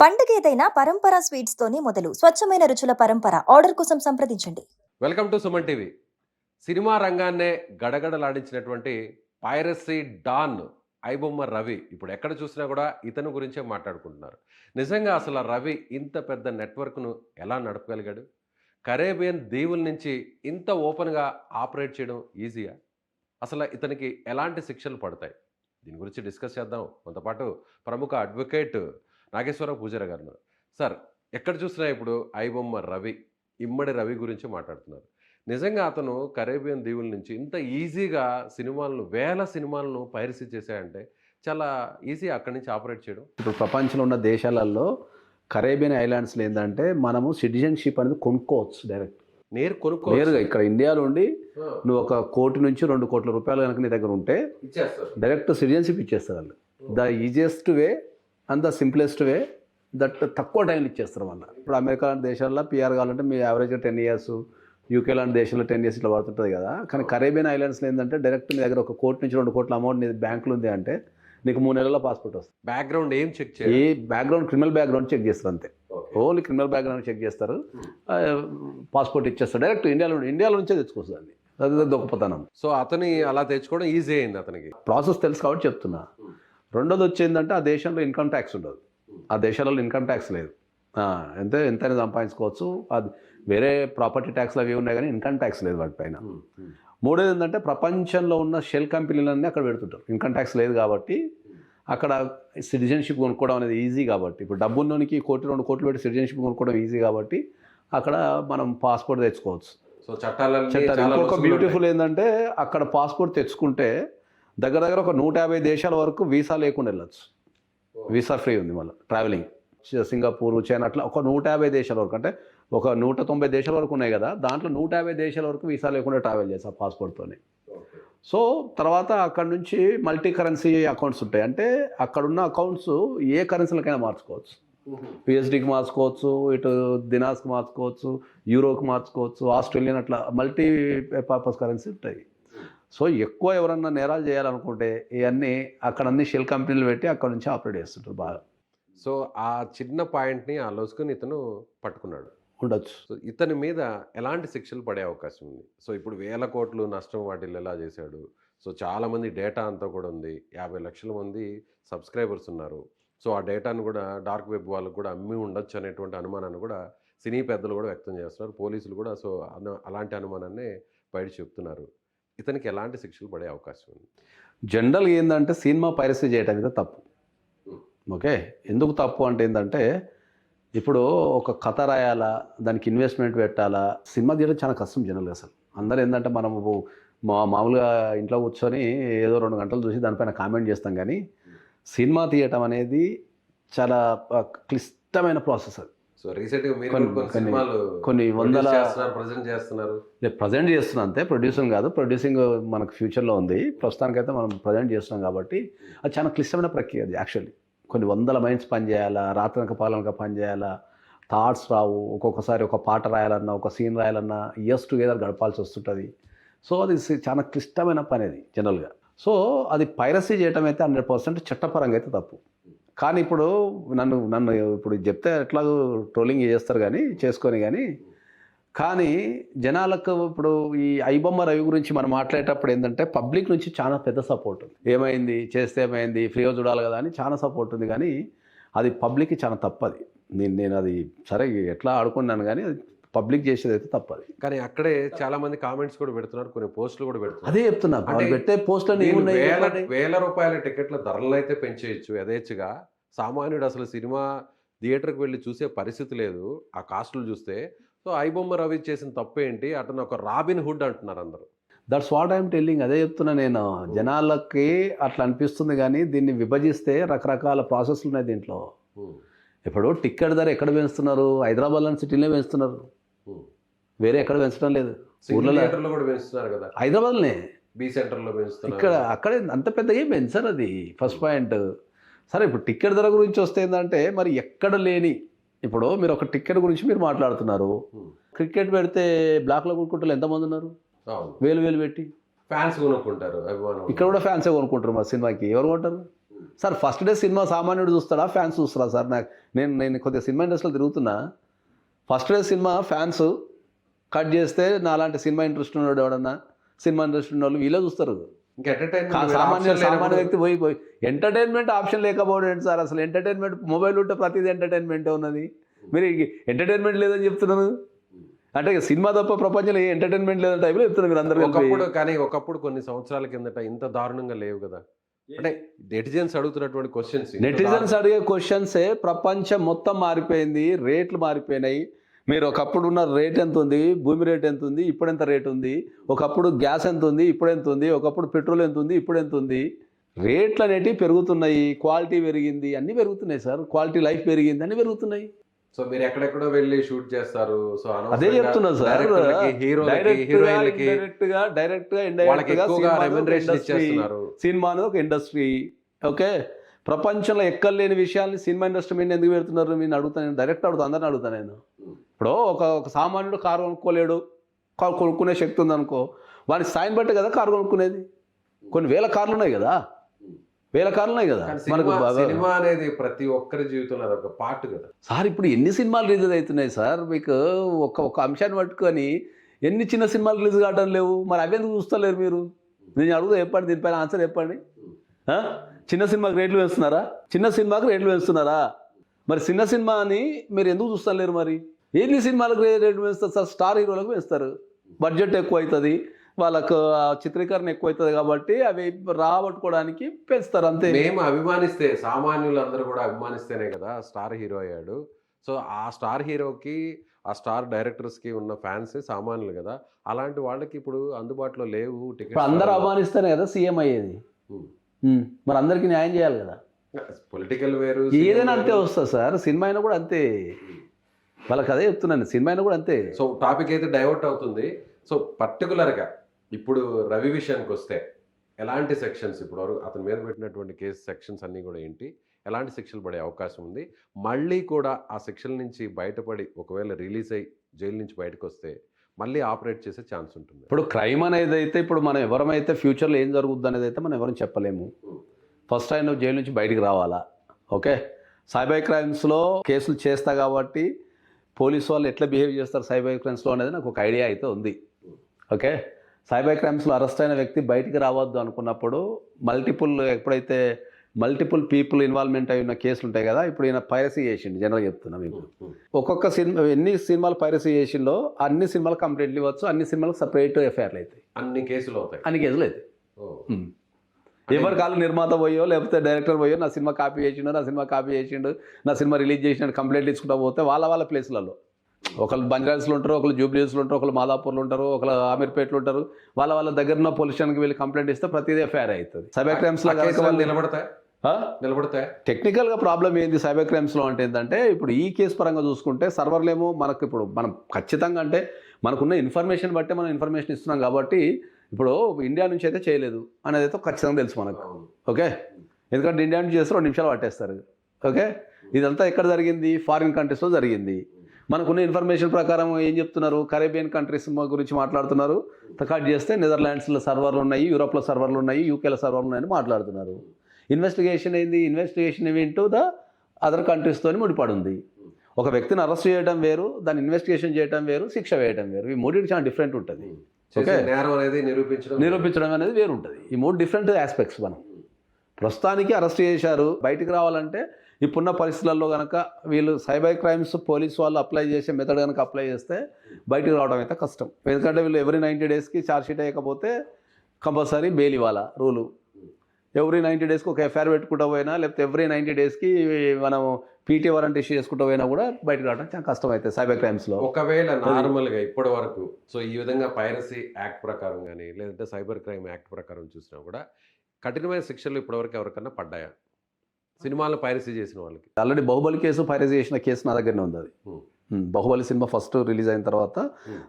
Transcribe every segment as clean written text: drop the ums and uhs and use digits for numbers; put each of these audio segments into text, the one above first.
పండుగ ఏదైనా పరంపర స్వీట్స్ తోనే మొదలు. స్వచ్ఛమైన రుచుల పరంపర. ఆర్డర్ కోసం సంప్రదించండి. Welcome to Suman TV. సినిమా రంగాన్నే గడగడలాడించినటువంటి పైరసీ డాన్ ఐబొమ్మ రవి ఇప్పుడు ఎక్కడ చూసినా కూడా ఇతను గురించే మాట్లాడుకుంటున్నారు. నిజంగా అసలు ఆ రవి ఇంత పెద్ద నెట్వర్క్ను ఎలా నడపగలిగాడు? కరేబియన్ దీవుల నుంచి ఇంత ఓపెన్గా ఆపరేట్ చేయడం ఈజీయా? అసలు ఇతనికి ఎలాంటి శిక్షలు పడతాయి? దీని గురించి డిస్కస్ చేద్దాం. మనతో పాటు ప్రముఖ అడ్వకేట్ నాగేశ్వరరావు పూజారి గారు ఉన్నారు. సార్, ఎక్కడ చూసినా ఇప్పుడు ఐబొమ్మ రవి, ఇమ్మడి రవి గురించి మాట్లాడుతున్నారు. నిజంగా అతను కరేబియన్ దీవుల నుంచి ఇంత ఈజీగా వేల సినిమాలను పైరసీ చేశాయంటే చాలా ఈజీ అక్కడి నుంచి ఆపరేట్ చేయడం. ఇప్పుడు ప్రపంచంలో ఉన్న దేశాలలో కరేబియన్ ఐలాండ్స్లో ఏంటంటే మనము సిటిజన్షిప్ అనేది కొనుక్కోవచ్చు డైరెక్ట్ నేరుగా ఇక్కడ ఇండియాలో ఉండి నువ్వు 1 కోటి నుంచి 2 కోట్ల రూపాయలు కనుక నీ దగ్గర ఉంటే డైరెక్ట్ సిటిజన్షిప్ ఇచ్చేస్తారు వాళ్ళు. The easiest way and the simplest way that తక్కువ టైంలో ఇచ్చేస్తారు వాళ్ళ. ఇప్పుడు అమెరికా లాంటి దేశాల్లో పిఆర్ కావాలంటే మీ యావరేజ్గా 10 years, యూకే లాంటి దేశంలో 10 years ఇట్లా పడుతుంటుంది కదా. కానీ కరేబియన్ ఐలాండ్స్లో ఏంటంటే డైరెక్ట్ నీ దగ్గర 1 కోటి నుంచి 2 కోట్ల అమౌంట్ నీ బ్యాంకులో ఉంది అంటే నీకు 3 నెలల్లో పాస్పోర్ట్ వస్తుంది. బ్యాక్గ్రౌండ్ ఏం చెక్ చేయాలి? ఏ బ్యాక్గ్రౌండ్ క్రిమినల్ బ్యాక్గ్రౌండ్ చెక్ చేస్తారు అంతే. ఓన్లీ క్రిమినల్ బ్యాక్గ్రౌండ్ చెక్ చేస్తారు, పాస్పోర్ట్ ఇచ్చేస్తారు. డైరెక్ట్ ఇండియాలో నుంచే తెచ్చుకొస్తుంది అండి. అది దొంగతనం. సో అతని అలా తెచ్చుకోవడం ఈజీ అయింది. అతనికి ప్రాసెస్ తెలుసు కాబట్టి చెప్తున్నా. రెండోది వచ్చేందంటే ఆ దేశంలో ఇన్కమ్ ట్యాక్స్ ఉండదు. ఆ దేశాలలో ఇన్కమ్ ట్యాక్స్ లేదు. ఎంతైనా సంపాదించుకోవచ్చు. అది వేరే ప్రాపర్టీ ట్యాక్స్లు అవి ఉన్నాయి కానీ ఇన్కమ్ ట్యాక్స్ లేదు వాటిపైన. మూడోది ఏంటంటే ప్రపంచంలో ఉన్న షెల్ కంపెనీలన్నీ అక్కడ పెడుతుంటారు. ఇన్కమ్ ట్యాక్స్ లేదు కాబట్టి అక్కడ సిటిజన్షిప్ కొనుక్కోవడం అనేది ఈజీ కాబట్టి, ఇప్పుడు డబ్బున్నోనికి 1 కోటి 2 కోట్లు పెట్టి సిటిజన్షిప్ కొనుక్కోవడం ఈజీ కాబట్టి అక్కడ మనం పాస్పోర్ట్ తెచ్చుకోవచ్చు. సో చట్టాలు ఇంకొక బ్యూటిఫుల్ ఏంటంటే అక్కడ పాస్పోర్ట్ తెచ్చుకుంటే దగ్గర దగ్గర 150 దేశాల వరకు వీసా లేకుండా వెళ్ళచ్చు. వీసా ఫ్రీ ఉంది మళ్ళీ ట్రావెలింగ్. సింగపూర్, చైనా అట్లా 150 దేశాల వరకు, అంటే 190 దేశాల వరకు ఉన్నాయి కదా, దాంట్లో 150 దేశాల వరకు వీసా లేకుండా ట్రావెల్ చేస్తా పాస్పోర్ట్తోనే. సో తర్వాత అక్కడ నుంచి మల్టీ కరెన్సీ అకౌంట్స్ ఉంటాయి. అంటే అక్కడున్న అకౌంట్స్ ఏ కరెన్సీలకైనా మార్చుకోవచ్చు. పిఎస్డికి మార్చుకోవచ్చు, ఇటు దినాస్కి మార్చుకోవచ్చు, యూరోకి మార్చుకోవచ్చు, ఆస్ట్రేలియన్, అట్లా మల్టీ పర్పస్ కరెన్సీ ఉంటాయి. సో ఎక్కువ ఎవరన్నా నేరాలు చేయాలనుకుంటే ఇవన్నీ అక్కడ అన్ని షెల్ కంపెనీలు పెట్టి అక్కడ నుంచి ఆపరేట్ చేస్తుంటారు బాగా. సో ఆ చిన్న పాయింట్ని ఆలోచుకొని ఇతను పట్టుకున్నాడు ఉండొచ్చు. సో ఇతని మీద ఎలాంటి శిక్షలు పడే అవకాశం ఉంది? సో ఇప్పుడు 1000 కోట్లు నష్టం వాటిల్లో ఎలా చేశాడు? సో చాలామంది డేటా అంతా కూడా ఉంది. 50 లక్షల మంది సబ్స్క్రైబర్స్ ఉన్నారు. సో ఆ డేటాను కూడా డార్క్ వెబ్ వాళ్ళకు కూడా అమ్మి ఉండొచ్చు అనేటువంటి అనుమానాన్ని కూడా సినీ పెద్దలు కూడా వ్యక్తం చేస్తున్నారు. పోలీసులు కూడా సో అలాంటి అనుమానాన్ని బయట చెప్తున్నారు. ఇతనికి ఎలాంటి శిక్షలు పడే అవకాశం ఉంది? జనరల్గా ఏంటంటే సినిమా పైరసీ చేయటం మీద తప్పు. ఓకే, ఎందుకు తప్పు అంటే ఏంటంటే ఇప్పుడు ఒక కథ రాయాలా, దానికి ఇన్వెస్ట్మెంట్ పెట్టాలా, సినిమా తీయడం చాలా కష్టం జనరల్గా. అసలు అందరూ ఏంటంటే మనము మామూలుగా ఇంట్లో కూర్చొని ఏదో 2 గంటలు చూసి దానిపైన కామెంట్ చేస్తాం, కానీ సినిమా తీయటం అనేది చాలా క్లిష్టమైన ప్రాసెస్. అది సో రీసెంట్గా కొన్ని వందల ప్రజెంట్ చేస్తున్నాం అంతే. ప్రొడ్యూసింగ్ కాదు, ప్రొడ్యూసింగ్ మనకు ఫ్యూచర్లో ఉంది. ప్రస్తుతానికైతే మనం ప్రజెంట్ చేస్తున్నాం కాబట్టి అది చాలా క్లిష్టమైన ప్రక్రియ. అది యాక్చువల్లీ కొన్ని వందల మైండ్స్ పనిచేయాలా, రాత్రనక పాలనక పనిచేయాలా, థాట్స్ రావు. ఒక్కొక్కసారి ఒక పాట రాయాలన్నా, ఒక సీన్ రాయాలన్నా ఇయర్స్ టుగెదర్ గడపాల్సి వస్తుంటుంది. సో అది చాలా క్లిష్టమైన పని అది జనరల్గా. సో అది పైరసీ చేయటం అయితే 100% చట్టపరంగా అయితే తప్పు. కానీ ఇప్పుడు నన్ను ఇప్పుడు చెప్తే ఎట్లా ట్రోలింగ్ చేస్తారు కానీ చేసుకొని, కానీ జనాలకు ఇప్పుడు ఈ ఐబొమ్మ రవి గురించి మనం మాట్లాడేటప్పుడు ఏంటంటే పబ్లిక్ నుంచి చాలా పెద్ద సపోర్ట్ ఉంది. ఏమైంది, చేస్తే ఏమైంది, ఫ్రీగా చూడాలి కదా అని చాలా సపోర్ట్ ఉంది. కానీ అది పబ్లిక్కి చాలా తప్పది. నేను అది సరే ఎట్లా ఆడుకున్నాను, కానీ అది పబ్లిక్ చేసేది అయితే తప్పది. కానీ అక్కడే చాలా మంది కామెంట్స్ కూడా పెడుతున్నారు, కొన్ని పోస్టులు కూడా పెడుతున్నారు. అదే చెప్తున్నా, పెట్టే పోస్టులు వేల రూపాయల టికెట్ల ధరలు అయితే పెంచేయచ్చు యథేచ్ఛగా. సామాన్యుడు అసలు సినిమా థియేటర్కి వెళ్ళి చూసే పరిస్థితి లేదు ఆ కాస్టులు చూస్తే. సో ఐబొమ్మ రవి చేసిన తప్పేంటి? అతను ఒక రాబిన్ హుడ్ అంటున్నారు అందరూ. That's what I'm telling. అదే చెప్తున్నా నేను. జనాలకి అట్లా అనిపిస్తుంది, కానీ దీన్ని విభజిస్తే రకరకాల ప్రాసెస్లు ఉన్నాయి దీంట్లో. ఇప్పుడు టికెట్ ధర ఎక్కడ పెంచుతున్నారు? హైదరాబాద్ లాంటి సిటీలో పెంచుతున్నారు, వేరే ఎక్కడ పెంచడం లేదు. ఊర్లలో కూడా పెంచుతున్నారు కదా, హైదరాబాద్లోనే బి సెంటర్లో పెంచుతున్నారు. ఇక్కడ అక్కడే అంత పెద్దగా ఏం పెంచారు. అది ఫస్ట్ పాయింట్. సరే, ఇప్పుడు టికెట్ ధర గురించి వస్తే ఏంటంటే మరి ఎక్కడ లేని, ఇప్పుడు మీరు ఒక టికెట్ గురించి మీరు మాట్లాడుతున్నారు. క్రికెట్ పెడితే బ్లాక్లో కొనుక్కుంటారు ఎంతమంది ఉన్నారు? వేలు పెట్టి ఫ్యాన్స్ కొనుక్కుంటారు. ఇక్కడ కూడా ఫ్యాన్సే కొనుక్కుంటారు. మా సినిమాకి ఎవరు కొంటారు? సార్ ఫస్ట్ డే సినిమా సామాన్యుడు చూస్తాడా ఫ్యాన్స్ చూస్తారా సార్? నేను కొద్దిగా సినిమా ఇండస్ట్రీలో తిరుగుతున్నా. First day cinema fans cut చేస్తే నాలాంటి సినిమా ఇంట్రెస్ట్ ఉన్నాడు ఎవడన్నా, సినిమా ఇంట్రెస్ట్ ఉన్న వాళ్ళు వీళ్ళే చూస్తారు. ఇంకా ఎంటర్టైన్మెంట్ సామాన్య వ్యక్తి పోయి ఎంటర్టైన్మెంట్ ఆప్షన్ లేకపోవడం సార్. అసలు ఎంటర్టైన్మెంట్ మొబైల్ ఉంటే ప్రతిదీ ఎంటర్టైన్మెంటే ఉన్నది. మీరు ఎంటర్టైన్మెంట్ లేదని చెప్తున్నాను అంటే సినిమా తప్ప ప్రపంచంలో ఏ ఎంటర్టైన్మెంట్ లేదని టైప్లో చెప్తున్నారు మీరు అందరూ. ఒకప్పుడు కొన్ని సంవత్సరాల కిందట ఇంత దారుణంగా లేవు కదా. అంటే నెటిజన్స్ అడుగుతున్నటువంటి క్వశ్చన్స్, నెటిజన్స్ అడిగే క్వశ్చన్సే ప్రపంచం మొత్తం మారిపోయింది. రేట్లు మారిపోయినాయి. మీరు ఒకప్పుడు ఉన్న రేట్ ఎంత ఉంది, భూమి రేట్ ఎంత ఉంది, ఇప్పుడు ఎంత రేట్ ఉంది, ఒకప్పుడు గ్యాస్ ఎంత ఉంది, ఇప్పుడు ఎంత ఉంది, ఒకప్పుడు పెట్రోల్ ఎంత ఉంది, ఇప్పుడు ఎంత ఉంది. రేట్లు అనేటివి పెరుగుతున్నాయి, క్వాలిటీ పెరిగింది, అన్నీ పెరుగుతున్నాయి సార్. క్వాలిటీ లైఫ్ పెరిగింది, అన్నీ పెరుగుతున్నాయి. సో మీరు ఎక్కడెక్కడో వెళ్ళి షూట్ చేస్తారు. సో అదే చెప్తున్నా సార్. సినిమాను ఒక ఇండస్ట్రీ. ఓకే, ప్రపంచంలో ఎక్కడ లేని విషయాల్ని సినిమా ఇండస్ట్రీ మీద ఎందుకు పెడుతున్నారు మీరు అడుగుతాను. నేను డైరెక్ట్ అడుగుతాను, అందరిని అడుగుతాను నేను. ఇప్పుడు ఒక సామాన్యుడు కారు కొనుక్కోలేడు, కొనుక్కునే శక్తి ఉందనుకో, వాడికి స్థాయిని బట్టే కదా కారు కొనుక్కునేది. కొన్ని వేల కార్లు ఉన్నాయి కదా, వేల కార్లు ఉన్నాయి కదా మనకు. సినిమా అనేది ప్రతి ఒక్కరి జీవితంలో అదొక పార్ట్ కదా సార్. ఇప్పుడు ఎన్ని సినిమాలు రిలీజ్ అవుతున్నాయి సార్. మీకు ఒక అంశాన్ని పట్టుకొని ఎన్ని చిన్న సినిమాలు రిలీజ్ కావడం లేవు. మరి అవెందుకు చూస్తలేరు మీరు? నేను అడుగుతా, చెప్పండి, దీనిపైన ఆన్సర్ చెప్పండి. చిన్న సినిమాకి రేట్లు వేస్తున్నారా? చిన్న సినిమాకి రేట్లు వేస్తున్నారా? మరి చిన్న సినిమాని మీరు ఎందుకు చూస్తలేరు? మరి ఎన్ని సినిమాలకు రేట్లు వేస్తారు సార్? స్టార్ హీరోలకు వేస్తారు, బడ్జెట్ ఎక్కువ అవుతుంది, వాళ్ళకు చిత్రీకరణ ఎక్కువ అవుతుంది కాబట్టి అవి రాబట్టుకోవడానికి పెంచుతారు అంతే. మేము అభిమానిస్తే, సామాన్యులందరూ కూడా అభిమానిస్తేనే కదా స్టార్ హీరో అయ్యాడు. సో ఆ స్టార్ హీరోకి, ఆ స్టార్ డైరెక్టర్స్కి ఉన్న ఫ్యాన్స్ సామాన్యులు కదా. అలాంటి వాళ్ళకి ఇప్పుడు అందుబాటులో లేవు టికెట్స్. అందరూ అభిమానిస్తేనే కదా సీఎం అయ్యేది. మరి అందరికీ న్యాయం చేయాలి కదా. పొలిటికల్ వేరు, ఏదైనా అంతే వస్తుంది సార్. సినిమా అయినా కూడా అంతే. వాళ్ళకి అదే చెప్తున్నాను, సినిమా అయినా కూడా అంతే. సో టాపిక్ అయితే డైవర్ట్ అవుతుంది. సో పర్టికులర్గా ఇప్పుడు రవి విషయానికి వస్తే ఎలాంటి సెక్షన్స్, ఇప్పుడు అతని మీద పెట్టినటువంటి కేసు సెక్షన్స్ అన్నీ కూడా ఏంటి, ఎలాంటి శిక్షలు పడే అవకాశం ఉంది, మళ్ళీ కూడా ఆ శిక్షల నుంచి బయటపడి ఒకవేళ రిలీజ్ అయ్యి జైలు నుంచి బయటకు వస్తే మళ్ళీ ఆపరేట్ చేసే ఛాన్స్ ఉంటుంది. ఇప్పుడు క్రైమ్ అనేది అయితే ఇప్పుడు మనం ఎవరమైతే ఫ్యూచర్లో ఏం జరుగుద్ది అనేది అయితే మనం ఎవరు చెప్పలేము. ఫస్ట్ టైం నువ్వు జైలు నుంచి బయటికి రావాలా. ఓకే, సైబర్ క్రైమ్స్లో కేసులు చేస్తా కాబట్టి పోలీసు వాళ్ళు ఎట్లా బిహేవ్ చేస్తారు సైబర్ క్రైమ్స్లో అనేది నాకు ఒక ఐడియా అయితే ఉంది. ఓకే, సైబర్ క్రైమ్స్లో అరెస్ట్ అయిన వ్యక్తి బయటికి రావద్దు అనుకున్నప్పుడు ఎప్పుడైతే మల్టిపుల్ పీపుల్ ఇన్వాల్వ్మెంట్ అయిన కేసులు ఉంటాయి కదా. ఇప్పుడు ఈయన పైరసీ చేసిండు, జనరల్గా చెప్తున్నా మీకు. ఒక్కొక్క సినిమా ఎన్ని సినిమాలు పైరసీ చేసిండో అన్ని సినిమాలు కంప్లీట్లీ ఇవ్వచ్చు, అన్ని సినిమాలకు సపరేట్ ఎఫ్ఐఆర్లు అవుతాయి, అన్ని కేసులు అవుతాయి, అన్ని కేసులు అవుతాయి. ఎవరి కాళ్ళు నిర్మాత పోయో లేకపోతే డైరెక్టర్ పోయో నా సినిమా కాపీ చేసిండు, నా సినిమా రిలీజ్ చేసినట్టు కంప్లైంట్ ఇచ్చుకుంటా పోతే వాళ్ళ ప్లేస్లలో ఒకళ్ళు బంజారాస్లో ఉంటారు, ఒకళ్ళు జూబ్లీస్లో ఉంటారు, ఒకళ్ళు మాదాపూర్లో ఉంటారు, ఒకళ్ళు ఆమీర్పేటలో ఉంటారు. వాళ్ళ దగ్గర ఉన్న పోలీస్ స్టేషన్కి వెళ్ళి కంప్లైంట్ ఇస్తే ప్రతిదీ ఎఫ్ఐఆర్ అవుతుంది. సైబర్ క్రైమ్స్లో నిలబడతాయి. టెక్నికల్గా ప్రాబ్లం ఏంది సైబర్ క్రైమ్స్లో అంటే ఏంటంటే, ఇప్పుడు ఈ కేసు పరంగా చూసుకుంటే సర్వర్లేమో మనకు ఇప్పుడు మనం ఖచ్చితంగా అంటే మనకున్న ఇన్ఫర్మేషన్ బట్టే మనం ఇన్ఫర్మేషన్ ఇస్తున్నాం కాబట్టి ఇప్పుడు ఇండియా నుంచి అయితే చేయలేదు అనేది అయితే ఖచ్చితంగా తెలుసు మనకు. ఓకే, ఎందుకంటే ఇండియా నుంచి చేస్తే 2 నిమిషాలు పట్టేస్తారు. ఓకే, ఇదంతా ఎక్కడ జరిగింది? ఫారిన్ కంట్రీస్లో జరిగింది. మనకున్న ఇన్ఫర్మేషన్ ప్రకారం ఏం చెప్తున్నారు, కరేబియన్ కంట్రీస్ గురించి మాట్లాడుతున్నారు. కట్ చేస్తే నెదర్లాండ్స్లో సర్వర్లు ఉన్నాయి, యూరోప్లో సర్వర్లు ఉన్నాయి, యూకేలో సర్వర్లు ఉన్నాయని మాట్లాడుతున్నారు. ఇన్వెస్టిగేషన్ ఏంది? ఇన్వెస్టిగేషన్ ఏంటో ద అదర్ కంట్రీస్తో ముడిపడి ఉంది. ఒక వ్యక్తిని అరెస్ట్ చేయడం వేరు, దాన్ని ఇన్వెస్టిగేషన్ చేయడం వేరు, శిక్ష వేయడం వేరు. ఈ మూడింటి చాలా డిఫరెంట్ ఉంటుంది. ఓకే, నేరం అనేది నిరూపించడం అనేది వేరు ఉంటుంది. ఈ 3 డిఫరెంట్ ఆస్పెక్ట్స్. మనం ప్రస్తుతానికి అరెస్ట్ చేశారు, బయటికి రావాలంటే ఇప్పుడున్న పరిస్థితుల్లో కనుక వీళ్ళు సైబర్ క్రైమ్స్ పోలీసు వాళ్ళు అప్లై చేసే మెథడ్ కనుక అప్లై చేస్తే బయటికి రావడం అయితే కష్టం. ఎందుకంటే వీళ్ళు ఎవ్రీ 90 డేస్కి ఛార్జ్షీట్ వేయకపోతే కంపల్సరీ బెయిల్ ఇవ్వాలా రూలు. ఎవ్రీ 90 డేస్కి ఒక ఎఫ్ఐఆర్ పెట్టుకుంటూ పోయినా, లేకపోతే ఎవ్రీ 90 డేస్కి మనం పీటీ వారెంట్ ఇష్యూ చేసుకుంటూ పోయినా కూడా బయటకు రావడం చాలా కష్టం అవుతుంది సైబర్ క్రైమ్స్లో. ఒకవేళ నార్మల్గా ఇప్పటి వరకు సో ఈ విధంగా పైరసీ యాక్ట్ ప్రకారం కానీ లేదంటే సైబర్ క్రైమ్ యాక్ట్ ప్రకారం చూసినా కూడా కఠినమైన శిక్షలు ఇప్పటివరకు ఎవరికన్నా పడ్డాయా సినిమాలను పైరసీ చేసిన వాళ్ళకి? ఆల్రెడీ బాహుబలి కేసు పైరసీ చేసిన కేసు నా దగ్గరనే ఉంది. అది బాహుబలి సినిమా ఫస్ట్ రిలీజ్ అయిన తర్వాత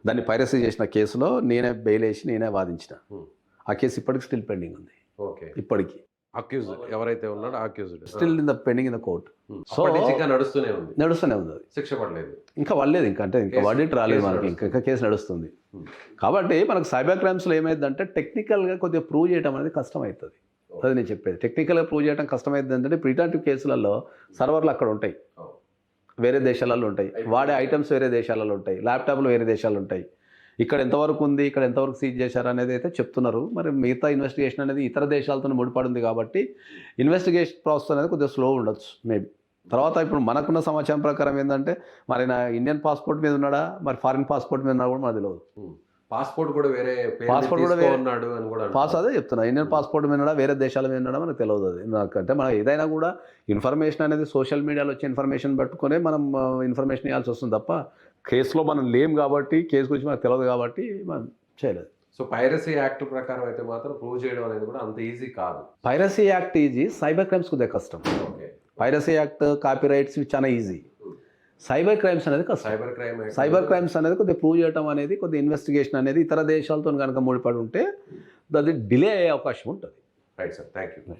దాన్ని పైరసీ చేసిన కేసులో నేనే బెయిల్ వేసి నేనే వాదించిన. ఆ కేసు ఇప్పటికి స్టిల్ పెండింగ్ ఉంది. ఓకే, ఇప్పటికి అక్యూజ్డ్ ఎవరైతే ఉన్నాడో accused still in the pending in the court. So నడుస్తూనే ఉంది, అది శిక్ష పడలేదు, ఇంకా పడలేదు, ఇంకా వర్డిక్ట్ రాలేదు మనకి, ఇంకా కేసు నడుస్తుంది. కాబట్టి మనకు సైబర్ క్రైమ్స్లో ఏమైందంటే టెక్నికల్గా కొద్దిగా ప్రూవ్ చేయడం అనేది కష్టం అవుతుంది. అది నేను చెప్పేది. టెక్నికల్గా ప్రూవ్ చేయడం కష్టమైంది ఏంటంటే ఇప్పుడు ఇట్లాంటి కేసులలో సర్వర్లు అక్కడ ఉంటాయి, వేరే దేశాలలో ఉంటాయి, వాడే ఐటమ్స్ వేరే దేశాలలో ఉంటాయి, ల్యాప్టాప్లు వేరే దేశాలు ఉంటాయి. ఇక్కడ ఎంతవరకు ఉంది, ఇక్కడ ఎంతవరకు సీజ్ చేశారు అనేది అయితే చెప్తున్నారు. మరి మిగతా ఇన్వెస్టిగేషన్ అనేది ఇతర దేశాలతో ముడిపడింది కాబట్టి ఇన్వెస్టిగేషన్ ప్రాసెస్ అనేది కొద్దిగా స్లో ఉండొచ్చు మేబీ. తర్వాత ఇప్పుడు మనకున్న సమాచారం ప్రకారం ఏంటంటే మరి నా ఇండియన్ పాస్పోర్ట్ మీద ఉన్నాడా, మరి ఫారిన్ పాస్పోర్ట్ మీద ఉన్నా కూడా మనకు తెలియదు. పాస్పోర్ట్ కూడా వేరే పాస్పోర్ట్ కూడా వేరే ఉన్నాడు అని కూడా అదే చెప్తున్నా, ఇండియన్ పాస్పోర్ట్ మీద ఉన్నాడా వేరే దేశాల మీద ఉన్నాడా మనకు తెలియదు. అది నాకంటే మనం ఏదైనా కూడా ఇన్ఫర్మేషన్ అనేది సోషల్ మీడియాలో వచ్చే ఇన్ఫర్మేషన్ పట్టుకునే మనం ఇన్ఫర్మేషన్ ఇవ్వాల్సి వస్తుంది తప్ప కేసులో మనం లేం కాబట్టి, కేసు గురించి మనకు తెలియదు కాబట్టి మనం చేయలేదు. సో పైరసీ యాక్ట్ ప్రకారం అయితే మాత్రం ప్రూవ్ చేయడం అనేది కూడా అంత ఈజీ కాదు. Piracy act easy, cyber crimes కొద్దిగా కష్టం. Okay, piracy act, copy rights చాలా ఈజీ, సైబర్ క్రైమ్స్ అనేది కష్టం. సైబర్ క్రైమ్స్ అనేది కొద్దిగా ప్రూవ్ చేయడం అనేది కొద్దిగా ఇన్వెస్టిగేషన్ అనేది ఇతర దేశాలతో కనుక ముడిపడి ఉంటే అది డిలే అయ్యే అవకాశం ఉంటుంది. Right sir, thank you.